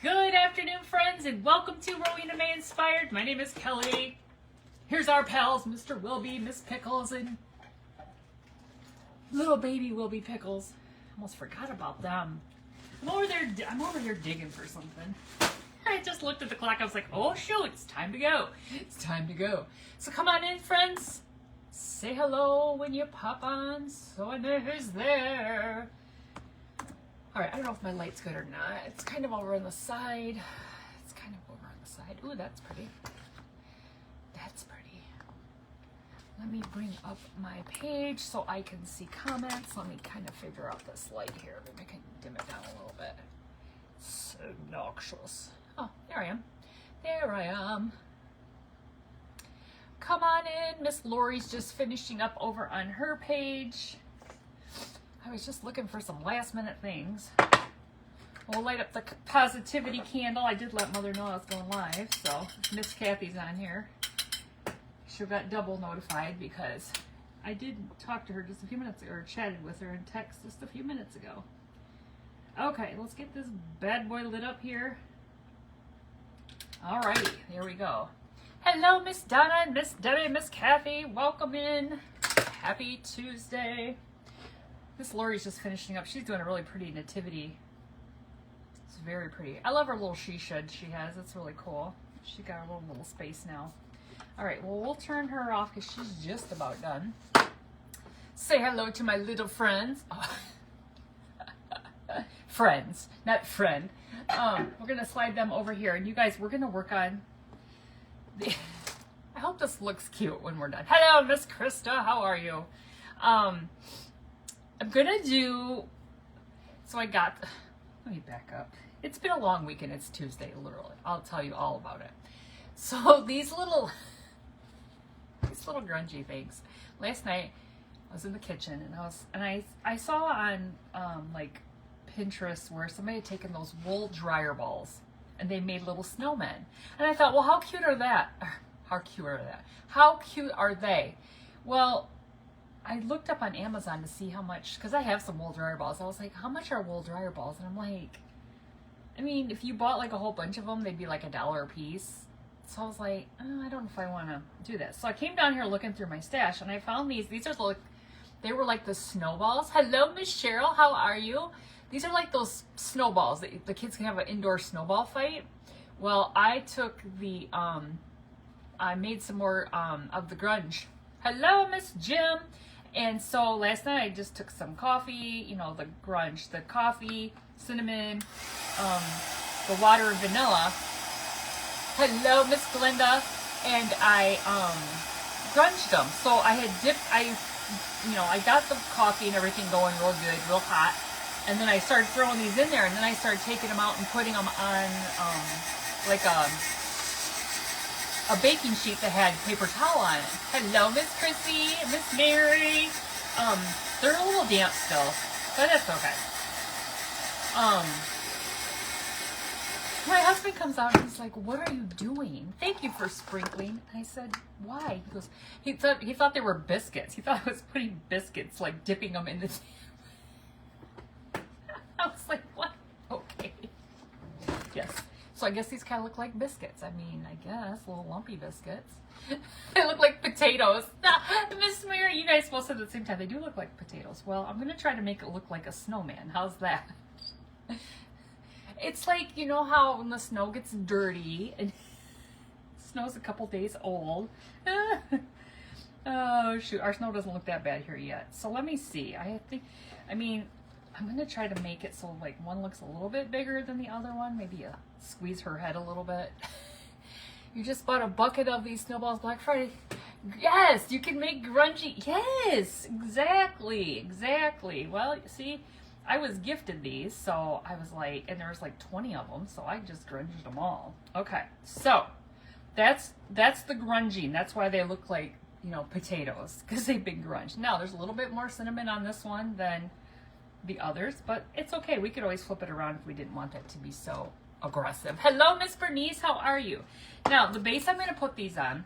Good afternoon, friends, and welcome to Rowena May Inspired. My name is Kelly. Here's our pals, Mr. Wilby, Miss Pickles, and little baby Wilby Pickles. Almost forgot about them. I'm over here digging for something. I just looked at the clock. I was like, oh shoot, it's time to go. It's time to go. So come on in, friends. Say hello when you pop on, so I know who's there. All right, I don't know if my light's good or not. It's kind of over on the side. It's kind of over on the side. Ooh, that's pretty. That's pretty. Let me bring up my page so I can see comments. Let me kind of figure out this light here. Maybe I can dim it down a little bit. So noxious. Oh, there I am. There I am. Come on in. Miss Lori's just finishing up over on her page. I was just looking for some last minute things. We'll light up the positivity candle. I did let Mother know I was going live, so Miss Kathy's on here. She got double notified because I did talk to her just a few minutes ago, or chatted with her in text just a few minutes ago. Okay, let's get this bad boy lit up here. Alrighty, here we go. Hello, Miss Donna and Miss Debbie, Miss Kathy. Welcome in. Happy Tuesday. Miss Lori's just finishing up. She's doing a really pretty nativity. It's very pretty. I love her little she shed she has. It's really cool. She got her little space now. All right, well, we'll turn her off because she's just about done. Say hello to my little friends. Oh. Friends, not friend. We're going to slide them over here. And you guys, we're going to work on the... I hope this looks cute when we're done. Hello, Miss Krista. How are you? I'm gonna do, so I got, let me back up. It's been a long weekend. It's Tuesday, literally. I'll tell you all about it. So these little grungy things. Last night I was in the kitchen and I saw on like Pinterest where somebody had taken those wool dryer balls and they made little snowmen. And I thought, well, how cute are that? How cute are that? How cute are they? Well, I looked up on Amazon to see how much, because I have some wool dryer balls. I was like, how much are wool dryer balls? And I'm like, I mean, if you bought like a whole bunch of them, they'd be like $1 a piece. So I was like, oh, I don't know if I want to do this. So I came down here looking through my stash and I found these. These are like, they were like the snowballs. Hello, Miss Cheryl. How are you? These are like those snowballs that the kids can have an indoor snowball fight. Well, I took the, I made some more of the grunge. Hello, Miss Jim. And so last night I just took some coffee, you know, the grunge, the coffee, cinnamon, the water and vanilla. Hello, Miss Glenda. And I grunged them. So I had dipped, I got the coffee and everything going real good, real hot. And then I started throwing these in there and then I started taking them out and putting them on like a baking sheet that had paper towel on it. Hello, Miss Chrissy, Miss Mary. They're a little damp still, but that's okay. My husband comes out and he's like, "What are you doing? Thank you for sprinkling." And I said, "Why?" He goes, he thought they were biscuits. He thought I was putting biscuits, like dipping them in the. I was like, "What?" Okay. Yes. So I guess these kind of look like biscuits. I mean, I guess, little lumpy biscuits. They look like potatoes. Miss Mary, you guys both said at the same time, they do look like potatoes. Well, I'm going to try to make it look like a snowman. How's that? It's like, you know how when the snow gets dirty and snow's a couple days old. Oh, shoot. Our snow doesn't look that bad here yet. So let me see. I'm going to try to make it so like one looks a little bit bigger than the other one. Maybe squeeze her head a little bit. You just bought a bucket of these snowballs Black Friday. Yes, you can make grungy. Yes, exactly. Well, see, I was gifted these, so I was like, and there was like 20 of them, so I just grunged them all. Okay, so that's the grunging. That's why they look like, you know, potatoes, because they've been grunged. Now, there's a little bit more cinnamon on this one than the others, but it's okay. We could always flip it around if we didn't want it to be so aggressive. Hello, Miss Bernice. How are you? Now, the base I'm going to put these on,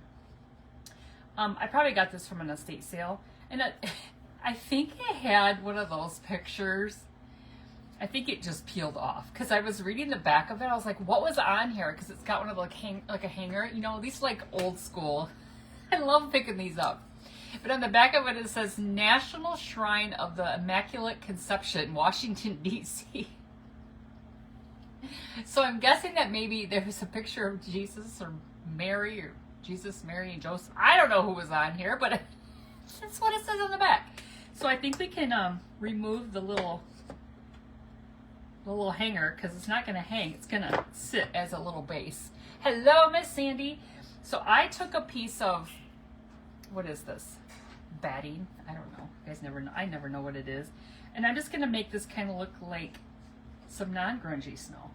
I probably got this from an estate sale, and I think I had one of those pictures I think it just peeled off because I was reading the back of it. I was like, what was on here? Because it's got one of the like a hanger. You know, these are like old school. I love picking these up. But on the back of it says National Shrine of the Immaculate Conception, Washington, D.C. So I'm guessing that maybe there was a picture of Jesus or Mary or Jesus, Mary, and Joseph. I don't know who was on here, but that's what it says on the back. So I think we can remove the little hanger because it's not going to hang. It's going to sit as a little base. Hello, Miss Sandy. So I took a piece of, what is this? Batting? I don't know. You guys never know. I never know what it is. And I'm just going to make this kind of look like some non-grungy snow.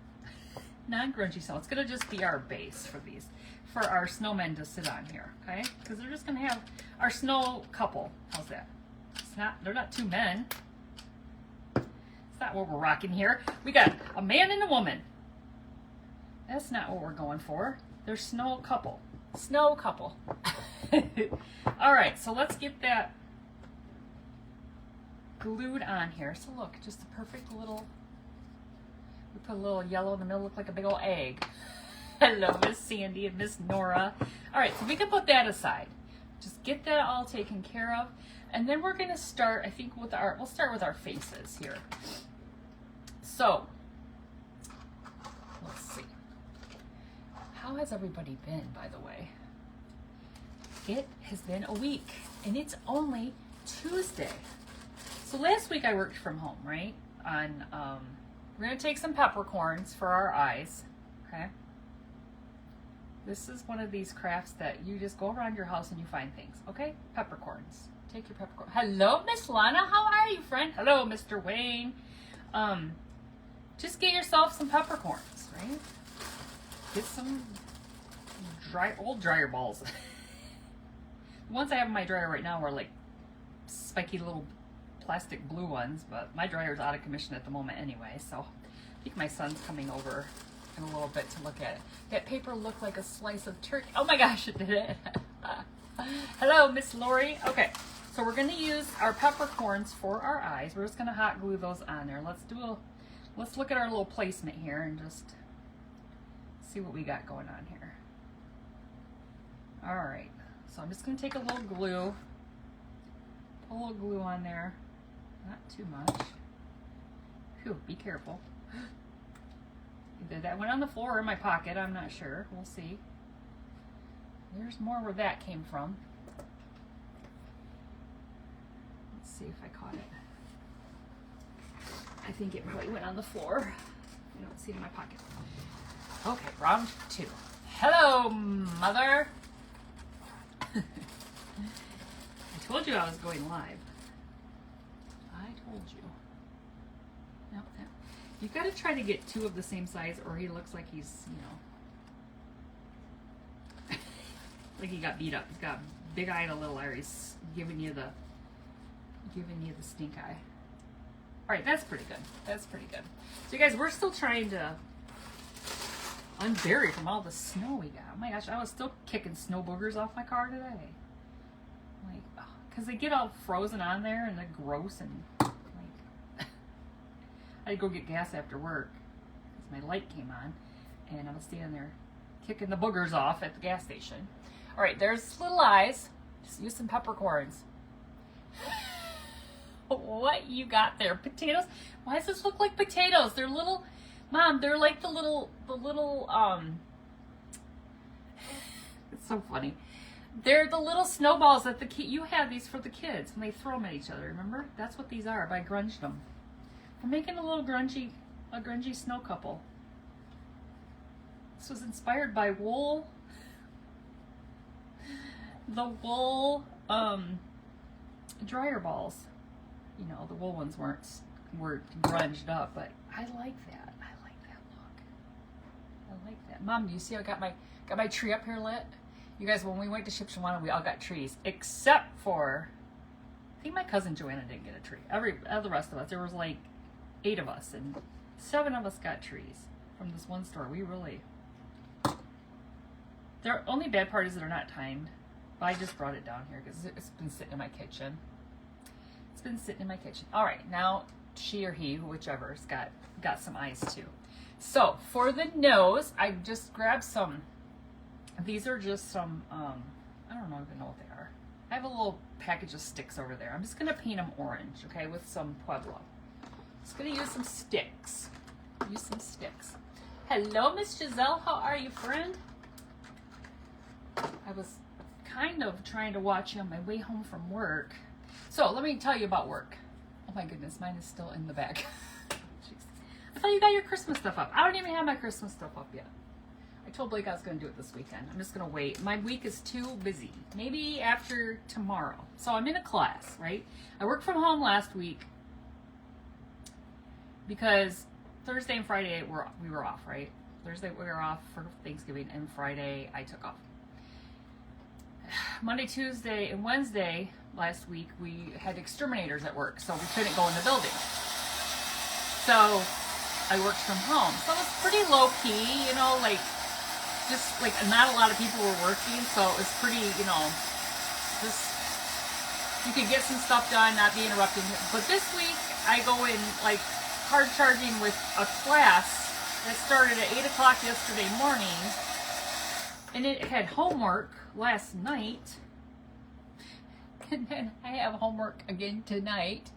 Non-grungy snow. It's going to just be our base for these, for our snowmen to sit on here, okay? Because they're just going to have our snow couple. How's that? It's not, they're not two men. It's not what we're rocking here. We got a man and a woman. That's not what we're going for. They're snow couple. Snow couple. All right, so let's get that glued on here. So look, just a perfect little, we put a little yellow in the middle, look like a big old egg. Hello, Miss Sandy and Miss Nora. All right, so we can put that aside. Just get that all taken care of. And then we're gonna start, I think, with our, we'll start with our faces here. So, let's see. How has everybody been, by the way? It has been a week, and it's only Tuesday. So last week I worked from home, right? On, we're gonna take some peppercorns for our eyes, okay? This is one of these crafts that you just go around your house and you find things, okay? Peppercorns. Take your peppercorn. Hello, Miss Lana. How are you, friend? Hello, Mr. Wayne. Just get yourself some peppercorns, right? Get some old dryer balls. The ones I have in my dryer right now are like spiky little plastic blue ones, but my dryer's out of commission at the moment anyway, so I think my son's coming over in a little bit to look at it. That paper looked like a slice of turkey. Oh my gosh, it did it. Hello, Miss Lori. Okay, so we're gonna use our peppercorns for our eyes. We're just gonna hot glue those on there. Let's look at our little placement here and just see what we got going on here. All right, so I'm just gonna take a little glue, put a little glue on there, not too much. Phew, be careful. Either that went on the floor or in my pocket, I'm not sure. We'll see. There's more where that came from. Let's see if I caught it. I think it probably went on the floor. I don't see it in my pocket. Okay, round two. Hello, Mother. I told you I was going live. I told you. No. You've got to try to get two of the same size or he looks like he's, you know, like he got beat up. He's got big eye and a little eye. He's giving you the stink eye. All right, that's pretty good. That's pretty good. So you guys, we're still trying to unbury from all the snow we got. Oh my gosh, I was still kicking snow boogers off my car today. Like, because they get all frozen on there and they're gross and like, I had to go get gas after work because my light came on and I was standing there kicking the boogers off at the gas station. All right, there's little eyes. Just use some peppercorns. What you got there? Potatoes? Why does this look like potatoes? They're little, Mom, they're like the little, it's so funny. They're the little snowballs that you have these for the kids when they throw them at each other, remember? That's what these are, by grunged them. We're making a little grungy snow couple. This was inspired by wool. The wool, dryer balls. You know, the wool ones were grunged up, but I like that. I like that look. I like that. Mom, do you see I got my tree up here lit? You guys, when we went to Shipshewana, we all got trees, except for, I think my cousin Joanna didn't get a tree. The rest of us, there was like 8 of us, and 7 of us got trees from this one store. We really, the only bad part is they're not timed. But I just brought it down here because it's been sitting in my kitchen. It's been sitting in my kitchen. All right, now she or he, whichever's got some eyes too. So for the nose, I just grabbed some. These are just some. I don't even know what they are. I have a little package of sticks over there. I'm just gonna paint them orange, okay, with some Pueblo. Just gonna use some sticks. Hello, Miss Giselle. How are you, friend? I was kind of trying to watch you on my way home from work. So let me tell you about work. Oh my goodness, mine is still in the bag. I thought you got your Christmas stuff up. I don't even have my Christmas stuff up yet. I told Blake I was going to do it this weekend. I'm just going to wait. My week is too busy. Maybe after tomorrow. So I'm in a class, right? I worked from home last week because Thursday and Friday we were off, right? Thursday we were off for Thanksgiving, and Friday I took off. Monday, Tuesday, and Wednesday last week we had exterminators at work, so we couldn't go in the building. So I worked from home. So it was pretty low key, you know, like just like not a lot of people were working, so it was pretty, you know, just you could get some stuff done, not be interrupted. But this week I go in like hard charging with a class that started at 8 o'clock yesterday morning, and it had homework last night, and then I have homework again tonight.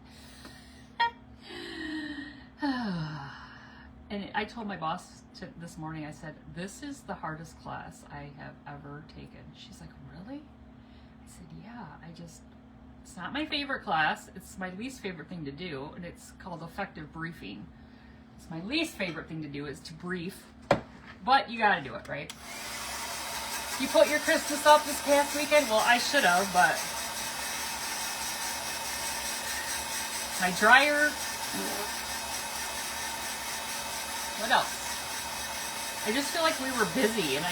And I told my boss this morning, I said, this is the hardest class I have ever taken. She's like, really? I said, yeah, it's not my favorite class. It's my least favorite thing to do, and it's called effective briefing. It's my least favorite thing to do is to brief, but you gotta do it, right? You put your Christmas up this past weekend? Well, I should have, but my dryer. What else? I just feel like we were busy, and I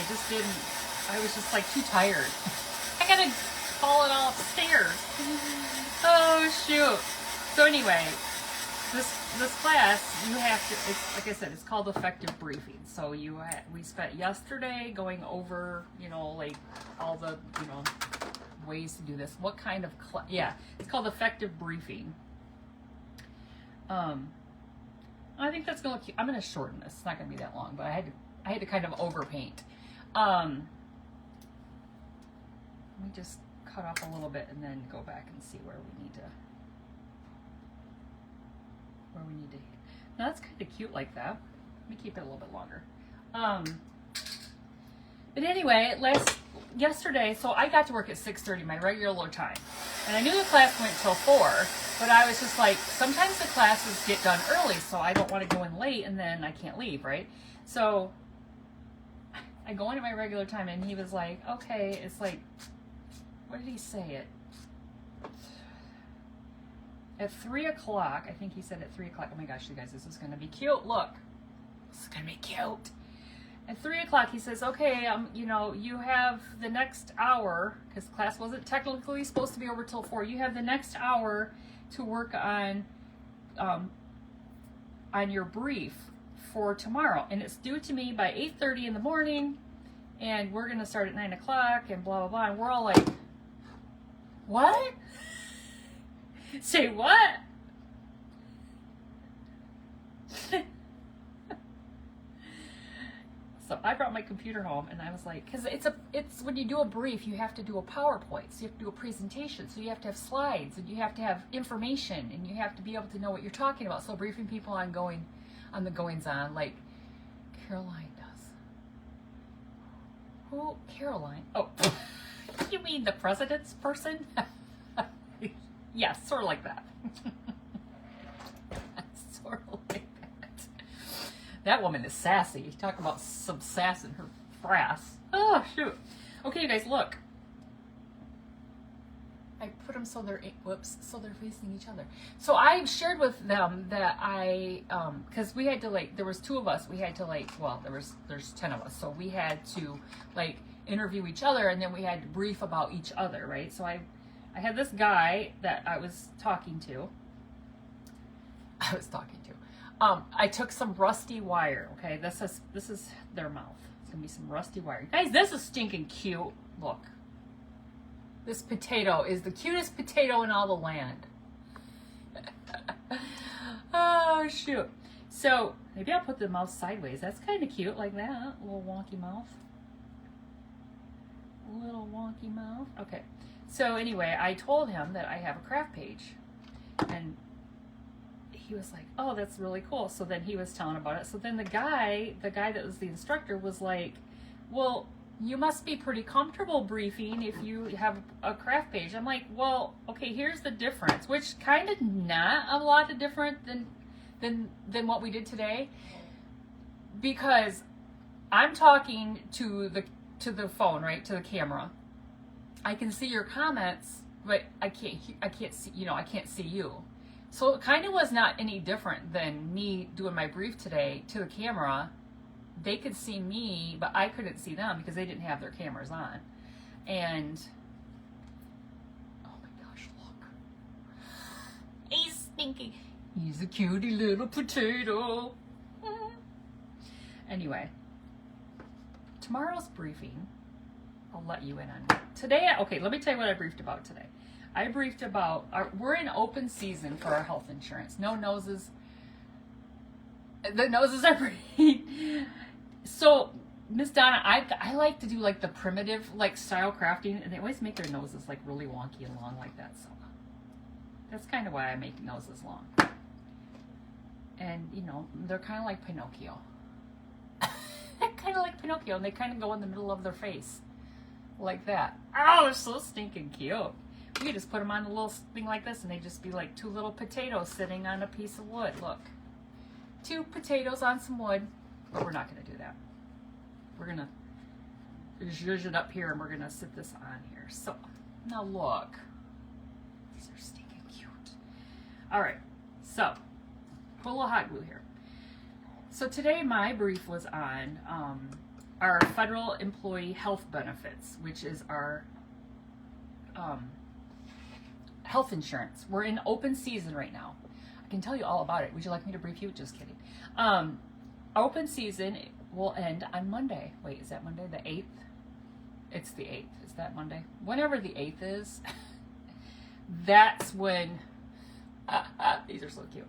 was just like too tired. I gotta haul it all upstairs. Oh shoot. So anyway, this class, you have to, it's like I said, it's called effective briefing. So we spent yesterday going over, you know, like all the, you know, ways to do this. What kind of it's called effective briefing. I think that's gonna look cute. I'm gonna shorten this. It's not gonna be that long, but I had to kind of overpaint. Let me just cut off a little bit and then go back and see where we need to. Now that's kind of cute like that. Let me keep it a little bit longer. But anyway, yesterday, so I got to work at 6:30, my regular time. And I knew the class went till 4, but I was just like, sometimes the classes get done early, so I don't want to go in late and then I can't leave, right? So I go into my regular time, and he was like, okay, it's like, what did he say? At 3 o'clock, I think he said at 3 o'clock, oh my gosh, you guys, this is going to be cute. Look, this is going to be cute. At 3 o'clock, he says, okay, you know, you have the next hour, because class wasn't technically supposed to be over till 4. You have the next hour to work on your brief for tomorrow, and it's due to me by 8:30 in the morning, and we're going to start at 9 o'clock, and blah, blah, blah, and we're all like, what? Say what? So I brought my computer home, and I was like, because it's when you do a brief, you have to do a PowerPoint, so you have to do a presentation, so you have to have slides, and you have to have information, and you have to be able to know what you're talking about. So briefing people on the goings on, like Caroline does. Who? Caroline? Oh, you mean the president's person? Yes, sort of like that. Sort of like that. That woman is sassy. Talk about some sass in her brass. Oh, shoot. Okay, you guys, look. I put them so they're facing each other. So I shared with them that because we had to, there was 2 of us. We had to, there's 10 of us. So we had to, interview each other, and then we had to brief about each other, right? So I had this guy that I was talking to. I took some rusty wire, okay? This is their mouth. It's going to be some rusty wire. Guys, this is stinking cute. Look. This potato is the cutest potato in all the land. Oh, shoot. So maybe I'll put the mouth sideways. That's kind of cute, like that. A little wonky mouth. A little wonky mouth. Okay. So anyway, I told him that I have a craft page. And he was like, oh, that's really cool. So then he was telling about it. So then the guy that was the instructor was like, well, you must be pretty comfortable briefing if you have a craft page. I'm like, well, okay, here's the difference, which kind of not a lot of different than what we did today, because I'm talking to the phone, right, to the camera. I can see your comments, but I can't see, I can't see you. So it kind of was not any different than me doing my brief today to the camera. They could see me, but I couldn't see them because they didn't have their cameras on. And oh my gosh, look. He's stinky. He's a cutie little potato. Anyway, tomorrow's briefing, I'll let you in on. Today, okay, let me tell you what I briefed about today. I briefed about, we're in open season for our health insurance. No noses. The noses are pretty. So, Miss Donna, I like to do like the primitive like style crafting, and they always make their noses like really wonky and long like that. So that's kind of why I make noses long. And they're kind of like Pinocchio. They're kind of like Pinocchio, and they kind of go in the middle of their face like that. Oh, it's so stinking cute. You just put them on a little thing like this, and they just be like two little potatoes sitting on a piece of wood. Look, 2 potatoes on some wood. But we're not going to do that. We're going to zhuzh it up here, and we're going to sit this on here. So, now look. These are stinking cute. All right. So, put a little hot glue here. So, today my brief was on our federal employee health benefits, which is our health insurance. We're in open season right now. I can tell you all about it. Would you like me to brief you? Just kidding. Open season will end on Monday. Wait, is that Monday? The 8th? It's the 8th. Is that Monday? Whenever the 8th is, that's when, these are so cute.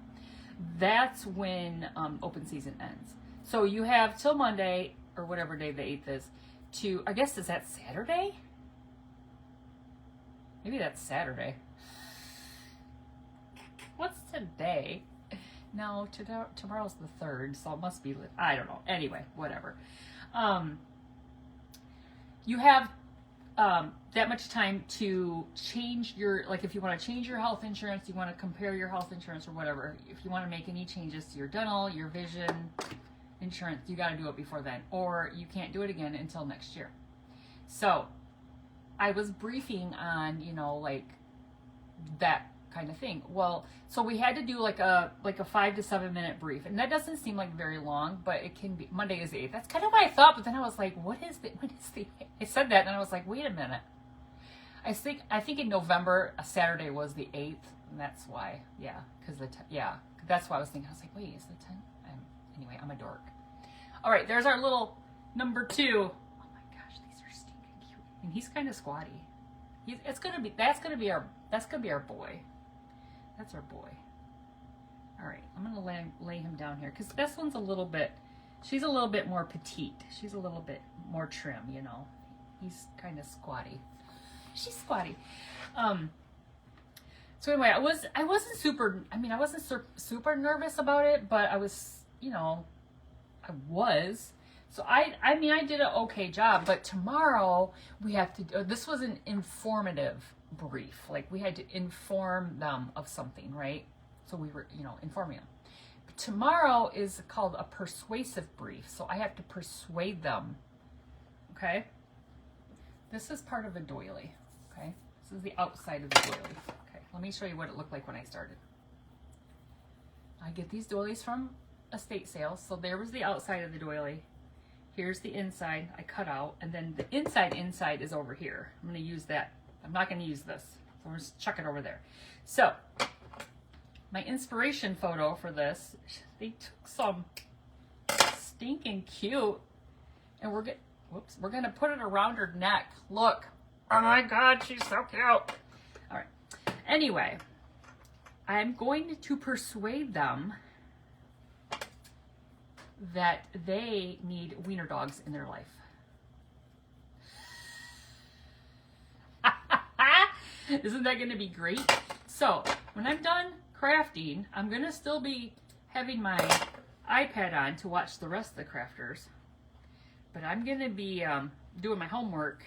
That's when open season ends. So you have till Monday, or whatever day the 8th is, to, I guess, is that Saturday? Maybe that's Saturday. What's today? No, tomorrow's the 3rd, so it must be, I don't know. Anyway, whatever. You have that much time to change your, like if you want to change your health insurance, you want to compare your health insurance or whatever, if you want to make any changes to your dental, your vision insurance, you got to do it before then, or you can't do it again until next year. So I was briefing on, like that kind of thing. Well, so we had to do like a 5 to 7 minute brief, and that doesn't seem like very long, but it can be. Monday is the 8th. That's kind of what I thought, but then I was like, when is the I said that, and I was like, wait a minute. I think in November a Saturday was the 8th, and that's why. Yeah, because that's why I was thinking. I was like, wait, is the 10th? Anyway, I'm a dork. All right, there's our little number 2. Oh my gosh, these are stinking cute, and he's kind of squatty. That's gonna be our boy. That's our boy. All right, I'm gonna lay him down here because this one's she's a little bit more petite. She's a little bit more trim, He's kind of squatty. She's squatty. So anyway, I wasn't super nervous about it, but I was, I was. So I did an okay job, but tomorrow we have to, this was an informative brief. Like we had to inform them of something, right? So we were, informing them. But tomorrow is called a persuasive brief. So I have to persuade them. Okay? This is part of a doily. Okay? This is the outside of the doily. Okay, let me show you what it looked like when I started. I get these doilies from estate sales. So there was the outside of the doily. Here's the inside I cut out, and then the inside is over here. I'm going to use that. I'm not going to use this. So I'm just chuck it over there. So my inspiration photo for this, they took some stinking cute, and we're going to put it around her neck. Look. Oh my God, she's so cute. All right. Anyway, I'm going to persuade them that they need wiener dogs in their life. Isn't that going to be great? So when I'm done crafting, I'm going to still be having my iPad on to watch the rest of the crafters. But I'm going to be doing my homework.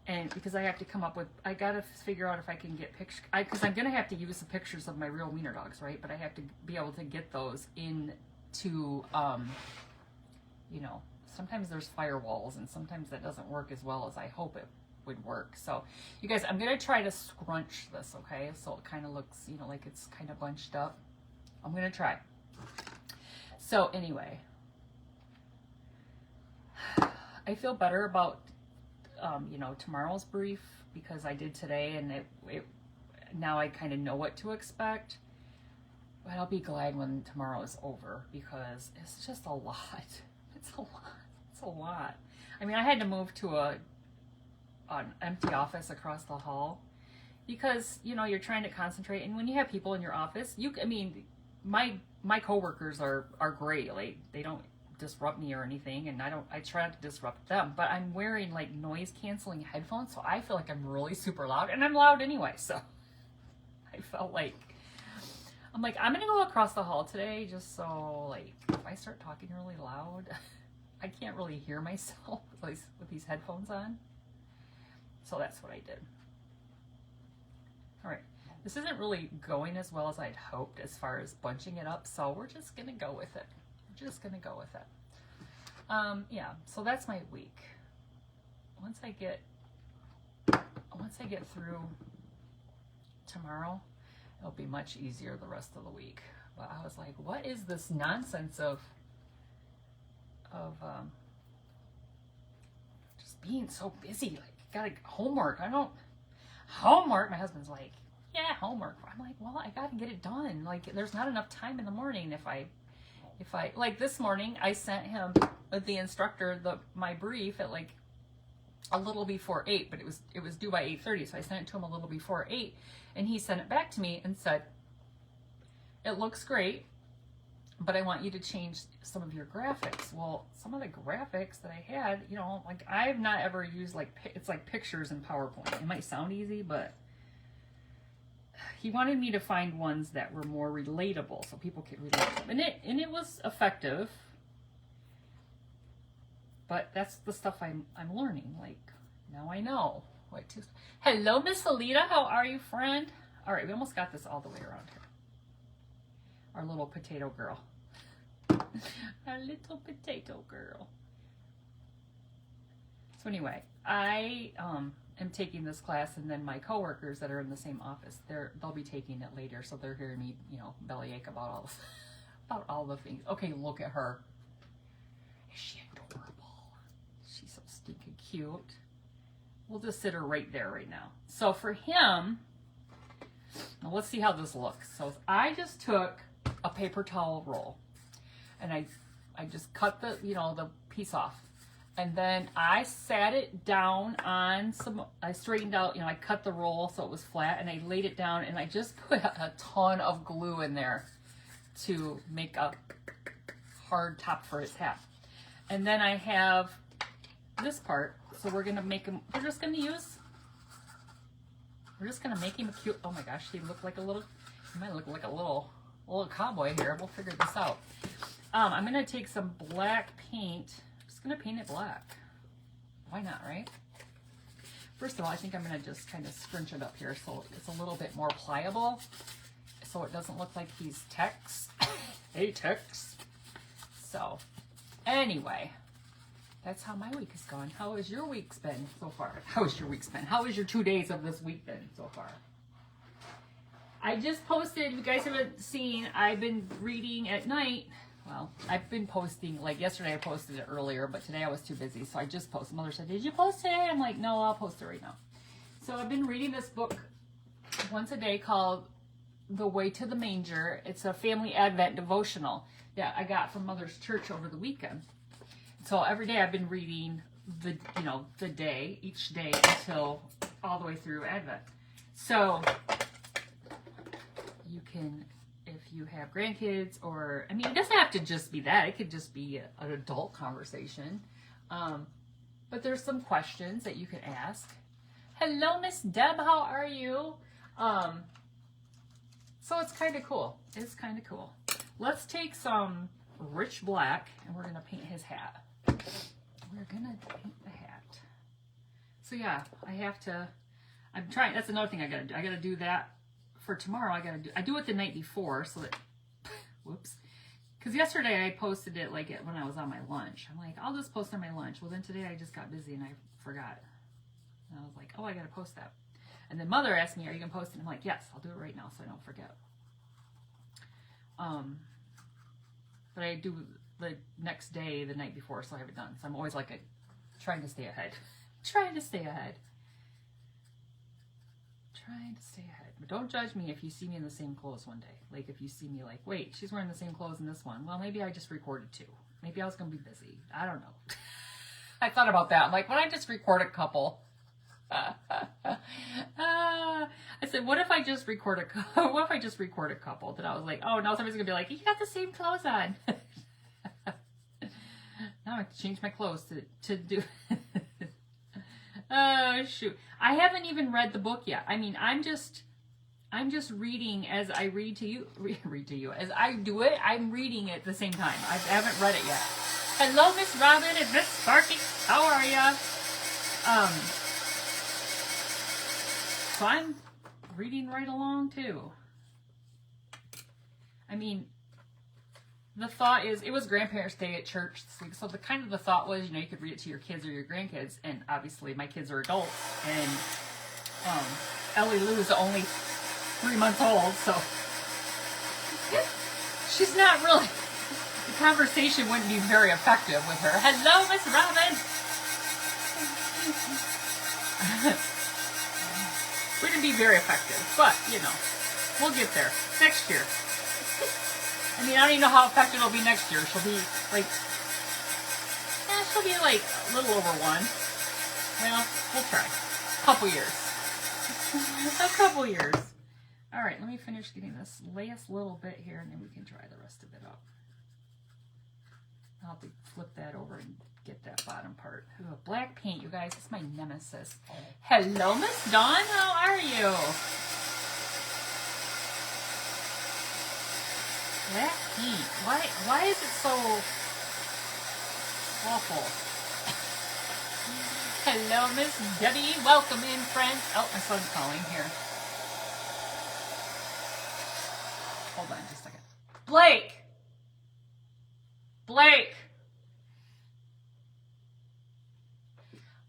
And because I have to come up with, I got to figure out if I can get pictures, because I'm going to have to use the pictures of my real wiener dogs, right? But I have to be able to get those into, you know, sometimes there's firewalls and sometimes that doesn't work as well as I hope it would work. So you guys, I'm going to try to scrunch this, okay? So it kind of looks, you know, like it's kind of bunched up. I'm going to try. So anyway, I feel better about, you know, tomorrow's brief because I did today and it now I kind of know what to expect. But I'll be glad when tomorrow is over because it's just a lot. It's a lot. It's a lot. I mean, I had to move to an empty office across the hall because, you know, you're trying to concentrate. And when you have people in your office, I mean, my coworkers are great. Like, they don't disrupt me or anything, and I try not to disrupt them, but I'm wearing like noise canceling headphones, so I feel like I'm really super loud, and I'm loud anyway, so I felt like I'm gonna go across the hall today just so, like, if I start talking really loud, I can't really hear myself with these headphones on. So that's what I did. All right, this isn't really going as well as I'd hoped as far as bunching it up, so we're just gonna go with it. Just gonna go with it. Yeah, so that's my week. Once I get through tomorrow, it'll be much easier the rest of the week. But I was like, what is this nonsense of just being so busy? Like, gotta homework. Homework. My husband's like, yeah, homework. I'm like, well, I gotta get it done. Like, there's not enough time in the morning. If I like this morning, I sent him with the instructor my brief at like a little before 8, but it was due by 8:30, so I sent it to him a little before 8, and he sent it back to me and said, it looks great, but I want you to change some of your graphics. Well, some of the graphics that I had, you know, like, I've not ever used, like, it's like pictures in PowerPoint. It might sound easy, but he wanted me to find ones that were more relatable so people could relate to them. And it was effective. But that's the stuff I'm learning. Like, now I know what to. Hello, Miss Alita. How are you, friend? All right, we almost got this all the way around here. Our little potato girl. Our little potato girl. So anyway, I am taking this class, and then my coworkers that are in the same office, they'll be taking it later, so they're hearing me, you know, bellyache about all the things. Okay, look at her. Is she adorable? She's so stinking cute. We'll just sit her right there right now. So for him, now let's see how this looks. So I just took a paper towel roll, and I just cut the piece off. And then I sat it down on I straightened out, you know, I cut the roll so it was flat, and I laid it down, and I just put a ton of glue in there to make a hard top for his hat. And then I have this part, so we're just gonna make him a cute, oh my gosh, he might look like a little cowboy here. We'll figure this out. I'm gonna take some black paint. Gonna paint it black. Why not, right? First of all, I think I'm gonna just kind of scrunch it up here so it's a little bit more pliable, so it doesn't look like he's Tex. Hey, Tex. So, anyway, that's how my week has gone. How has your week's been so far? How has your 2 days of this week been so far? I just posted, you guys haven't seen, I've been reading at night. Well, I've been posting, like yesterday I posted it earlier, but today I was too busy, so I just posted. Mother said, did you post today? I'm like, no, I'll post it right now. So I've been reading this book once a day called The Way to the Manger. It's a family Advent devotional that I got from Mother's church over the weekend. So every day I've been reading each day until all the way through Advent. So you can, if you have grandkids, or, I mean, it doesn't have to just be that. It could just be an adult conversation. But there's some questions that you can ask. Hello, Miss Deb, how are you? So it's kind of cool. It's kind of cool. Let's take some rich black, and we're going to paint his hat. We're going to paint the hat. So yeah, I'm trying, that's another thing I got to do. I got to do that for tomorrow. I do it the night before, so that, whoops. Because yesterday I posted it like when I was on my lunch. I'm like, I'll just post on my lunch. Well, then today I just got busy and I forgot. And I was like, oh, I got to post that. And then Mother asked me, are you going to post it? I'm like, yes, I'll do it right now so I don't forget. But I do the next day, the night before, so I have it done. So I'm always like trying to stay ahead. Trying to stay ahead. Trying to stay ahead. But don't judge me if you see me in the same clothes one day. Like if you see me like, wait, she's wearing the same clothes in this one. Well, maybe I just recorded two. Maybe I was going to be busy. I don't know. I thought about that. I'm like, when I just record a couple. I said, what if I just record a couple? Then I was like, oh, now somebody's going to be like, you got the same clothes on. Now I have to change my clothes to do. Oh, shoot. I haven't even read the book yet. I mean, I'm just reading as I read to you. As I do it, I'm reading it at the same time. I haven't read it yet. Hello, Miss Robin and Miss Sparky. How are ya? So I'm reading right along, too. I mean, the thought is, it was Grandparents' Day at church this week, so the thought was, you know, you could read it to your kids or your grandkids, and obviously my kids are adults, and Ellie Lou's only 3 months old, so she's not really, the conversation wouldn't be very effective with her. Hello, Miss Robin! Wouldn't be very effective, but, you know, we'll get there. Next year. I mean, I don't even know how effective it'll be next year. She'll be like a little over 1. Well, we'll try. A couple years. A couple years. All right, let me finish getting this last little bit here, and then we can dry the rest of it up. I'll have to flip that over and get that bottom part. Ooh, black paint, you guys. It's my nemesis. Hello, Miss Dawn. How are you? Black paint. Why is it so awful? Hello, Miss Debbie. Welcome in, friends. Oh, my son's calling here. Hold on just a second. Blake! Blake!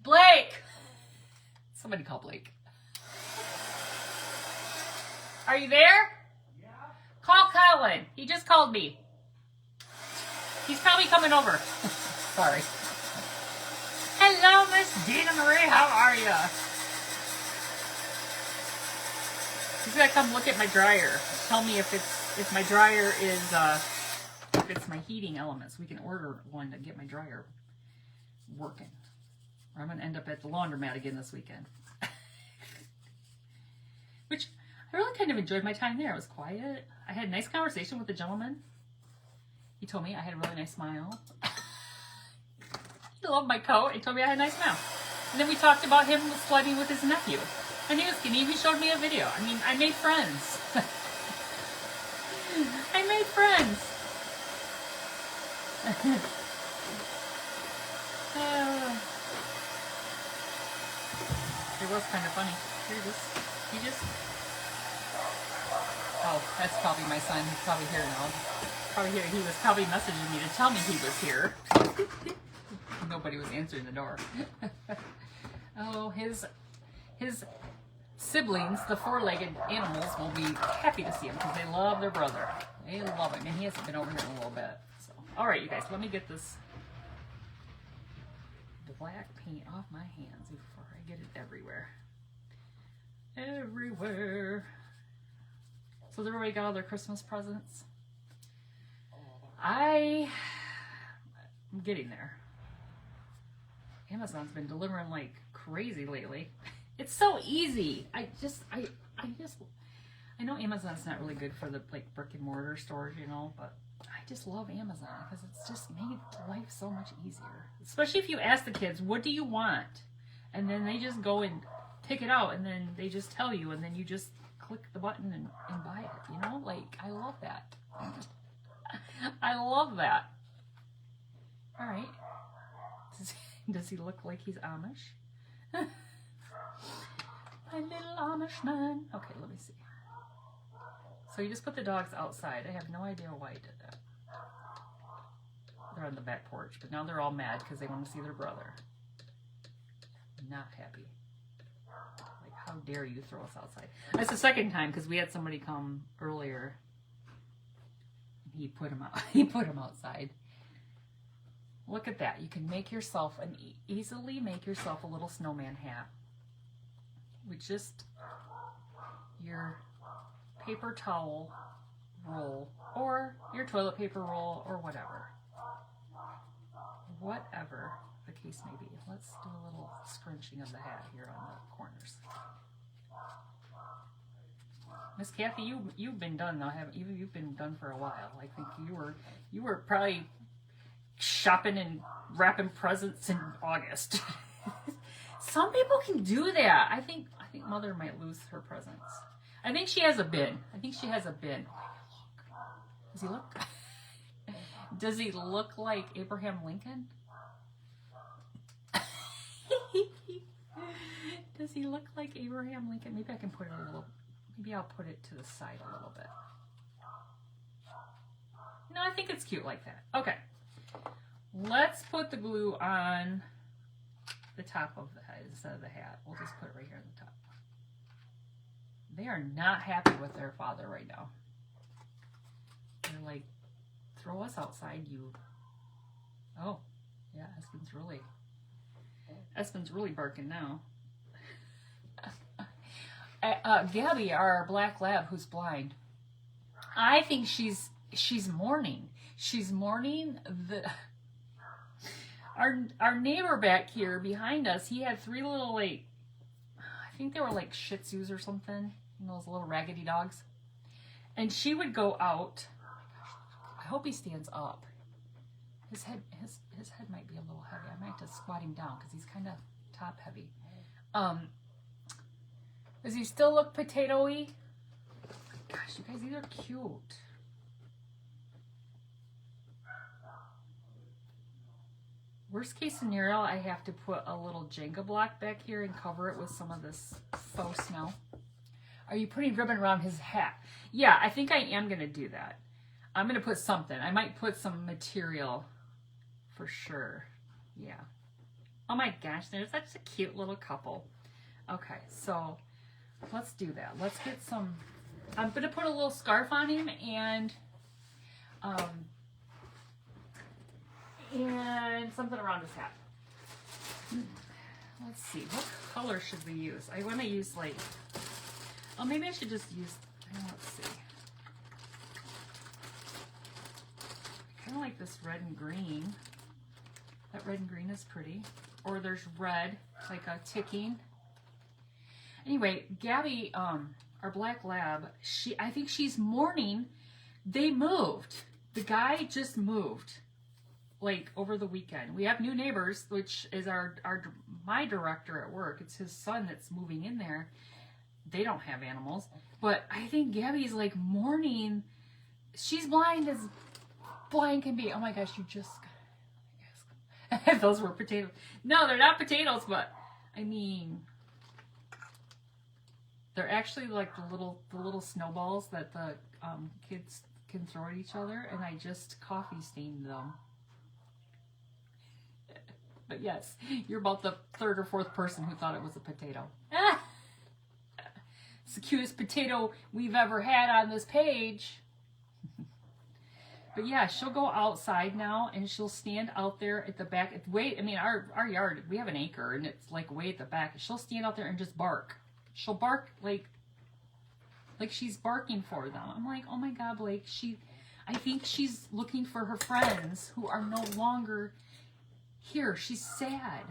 Blake! Somebody call Blake. Are you there? Call Colin. He just called me. He's probably coming over. Sorry. Hello, Miss Dina Marie. How are you? He's gonna come look at my dryer. Tell me if my dryer is if it's my heating elements. We can order one to get my dryer working. Or I'm gonna end up at the laundromat again this weekend. Which I really kind of enjoyed my time there. It was quiet. I had a nice conversation with the gentleman. He told me I had a really nice smile. He loved my coat. He told me I had a nice smile. And then we talked about him sledding with his nephew. And he was skinny. He showed me a video. I mean, I made friends. I made friends. It was kind of funny. He just... Oh, that's probably my son. He's probably here now. Probably here. He was probably messaging me to tell me he was here. Nobody was answering the door. Oh, his siblings, the 4-legged animals, will be happy to see him because they love their brother. They love him, and he hasn't been over here in a little bit. So, all right, you guys, let me get this black paint off my hands before I get it everywhere. Everywhere. So has everybody got all their Christmas presents? I'm getting there. Amazon's been delivering like crazy lately. It's so easy. I I know Amazon's not really good for the like brick and mortar stores, you know, but I just love Amazon because it's just made life so much easier. Especially if you ask the kids, what do you want? And then they just go and pick it out, and then they just tell you, and then you just click the button and buy it, you know? Like, I love that. I love that. All right. Does he look like he's Amish? My little Amish man. Okay, let me see. So you just put the dogs outside. I have no idea why he did that. They're on the back porch, but now they're all mad because they want to see their brother. Not happy. Like, how dare you throw us outside? That's the second time because we had somebody come earlier. He put him out. He put him outside. Look at that. You can make yourself easily make yourself a little snowman hat with just your paper towel roll or your toilet paper roll or whatever. Whatever the case may be. Let's do a little scrunching of the hat here on the corners. Miss Kathy, you've been done though, haven't you? You've been done for a while. I think you were probably shopping and wrapping presents in August. Some people can do that. I think Mother might lose her presents. I think she has a bin. Does he look? Does he look like Abraham Lincoln? Does he look like Abraham Lincoln? Maybe I can put it a little. Maybe I'll put it to the side a little bit. No, I think it's cute like that. Okay. Let's put the glue on the top of the head instead of the hat. We'll just put it right here on the top. They are not happy with their father right now. They're like, throw us outside, you. Oh, yeah, Espen's really barking now. Gabby, our black lab who's blind, I think she's mourning. She's mourning our neighbor back here behind us. He had 3 little, like, I think they were like Shih Tzus or something, those little raggedy dogs. And she would go out. I hope he stands up. His head might be a little heavy. I might have to squat him down because he's kind of top heavy. Does he still look potato-y? Gosh, you guys, these are cute. Worst case scenario, I have to put a little Jenga block back here and cover it with some of this faux snow. Are you putting ribbon around his hat? Yeah, I think I am going to do that. I'm going to put something. I might put some material for sure. Yeah. Oh my gosh, they're such a cute little couple. Okay, so let's do that. Let's get some, I'm going to put a little scarf on him and something around his hat. Let's see, what color should we use? I want to use like, oh, maybe I should just use, let's see. I kind of like this red and green. That red and green is pretty. Or there's red, like a ticking. Anyway, Gabby, our black lab, I think she's mourning. They moved. The guy just moved, like, over the weekend. We have new neighbors, which is my director at work. It's his son that's moving in there. They don't have animals. But I think Gabby's, like, mourning. She's blind as blind can be. Oh, my gosh, you just... Those were potatoes. No, they're not potatoes, but, I mean... They're actually like the little snowballs that the kids can throw at each other, and I just coffee stained them. But yes, you're about the 3rd or 4th person who thought it was a potato. It's the cutest potato we've ever had on this page. But yeah, she'll go outside now, and she'll stand out there at the back. Our yard, we have an acre, and it's like way at the back. She'll stand out there and just bark. She'll bark like she's barking for them. I'm like, oh my God, Blake, I think she's looking for her friends who are no longer here. She's sad.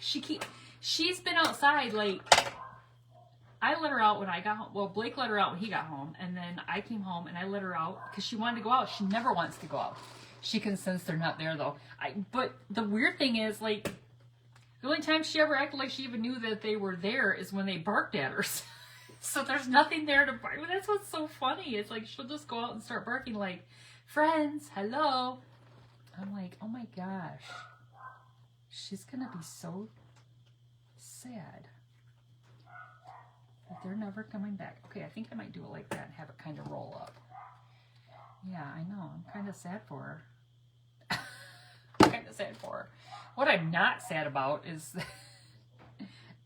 She's been outside like I let her out when I got home. Well, Blake let her out when he got home, and then I came home and I let her out because she wanted to go out. She never wants to go out. She can sense they're not there though. But the weird thing is, like, the only time she ever acted like she even knew that they were there is when they barked at her. So there's nothing there to bark. That's what's so funny. It's like she'll just go out and start barking like, friends, hello. I'm like, oh my gosh. She's going to be so sad that they're never coming back. Okay, I think I might do it like that and have it kind of roll up. Yeah, I know. I'm kind of sad for her. I'm kind of sad for her. What I'm not sad about is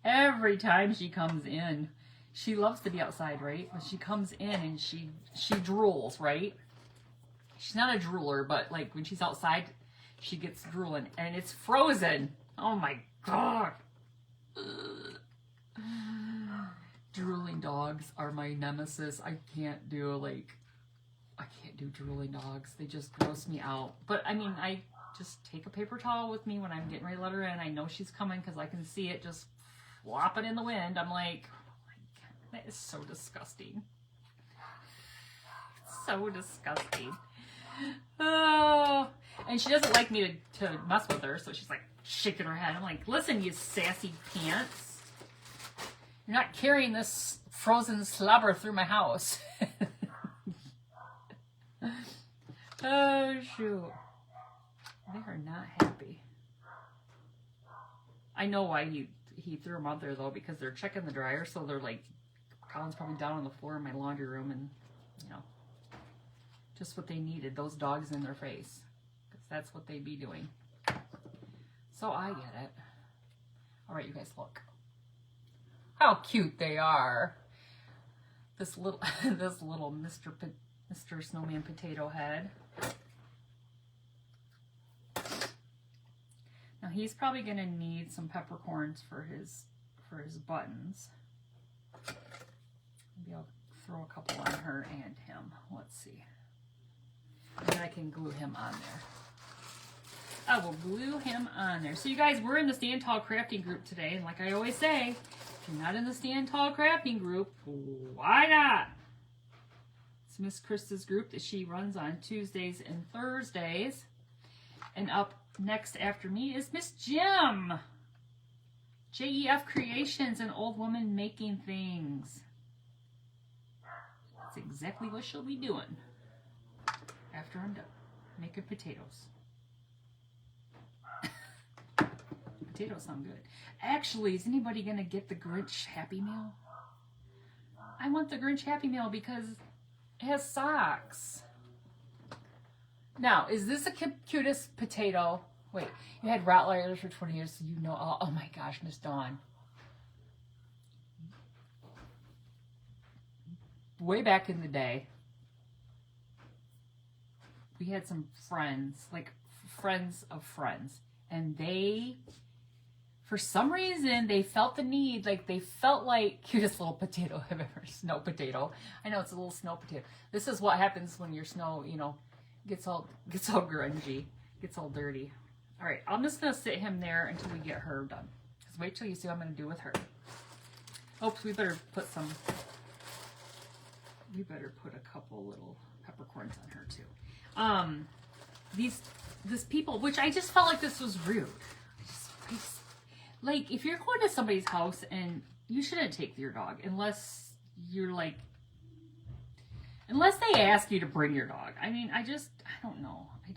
every time she comes in, she loves to be outside, right? But she comes in and she drools, right? She's not a drooler, but like when she's outside, she gets drooling and it's frozen. Oh my God. Ugh. Drooling dogs are my nemesis. I can't do drooling dogs. They just gross me out. But I mean, I just take a paper towel with me when I'm getting ready to let her in. I know she's coming because I can see it just flopping in the wind. I'm like, oh my God, that is so disgusting. So disgusting. Oh, and she doesn't like me to mess with her, so she's like shaking her head. I'm like, listen, you sassy pants. You're not carrying this frozen slobber through my house. Oh, shoot. They are not happy. I know why he threw them out there, though, because they're checking the dryer, so they're like, Colin's probably down on the floor in my laundry room, and, you know, just what they needed, those dogs in their face, because that's what they'd be doing. So I get it. All right, you guys, look. How cute they are. This little Mr. Snowman Potato Head. Now he's probably gonna need some peppercorns for his buttons. Maybe I'll throw a couple on her and him. Let's see. And then I can glue him on there. I will glue him on there. So you guys, we're in the Stand Tall Crafting group today, and like I always say, if you're not in the Stand Tall Crafting group, why not? It's Miss Krista's group that she runs on Tuesdays and Thursdays. And up next after me is Miss Jim. JEF Creations, an old woman making things. That's exactly what she'll be doing after I'm done making potatoes. Potatoes sound good. Actually, is anybody going to get the Grinch Happy Meal? I want the Grinch Happy Meal because it has socks. Now, is this the cutest potato? Wait, you had Rottweilers for 20 years, so you know all. Oh my gosh, Miss Dawn. Way back in the day, we had some friends, like friends of friends, and they, for some reason, they felt the need, like they felt like, cutest little potato I've ever, snow potato. I know it's a little snow potato. This is what happens when your snow, you know, gets all grungy, gets all dirty. All right, I'm just gonna sit him there until we get her done. Because wait till you see what I'm gonna do with her. Oops, we better put a couple little peppercorns on her too. This people, which I just felt like this was rude. Like, if you're going to somebody's house and you shouldn't take your dog unless you're like, unless they ask you to bring your dog. I mean, I don't know. I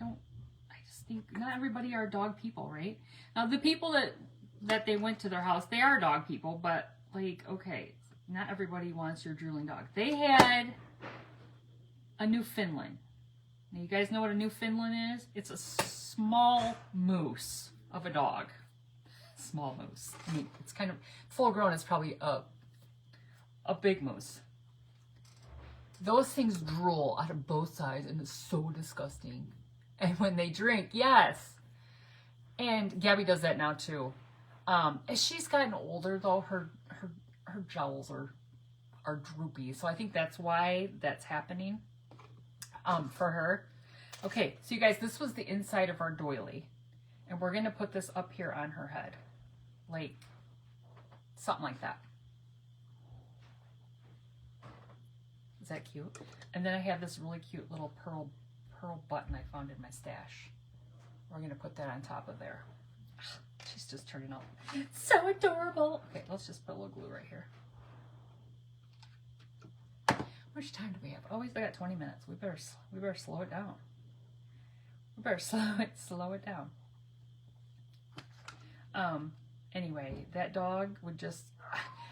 just think not everybody are dog people, right? Now, the people that they went to their house, they are dog people, but like, okay, not everybody wants your drooling dog. They had a Newfoundland. Now, you guys know what a Newfoundland is? It's a small moose of a dog. Small moose. I mean, it's kind of full grown. It's probably a big moose. Those things drool out of both sides, and it's so disgusting. And when they drink, yes. And Gabby does that now too. As she's gotten older, though, her jowls are droopy. So I think that's why that's happening for her. Okay, so you guys, this was the inside of our doily. And we're going to put this up here on her head. Like, something like that. Is that cute? And then I have this really cute little pearl button I found in my stash. We're gonna put that on top of there. She's just turning out so adorable. Okay, let's just put a little glue right here. How much time do we have? Oh, we got 20 minutes. We better slow it down. We better slow it down. Anyway, that dog would just,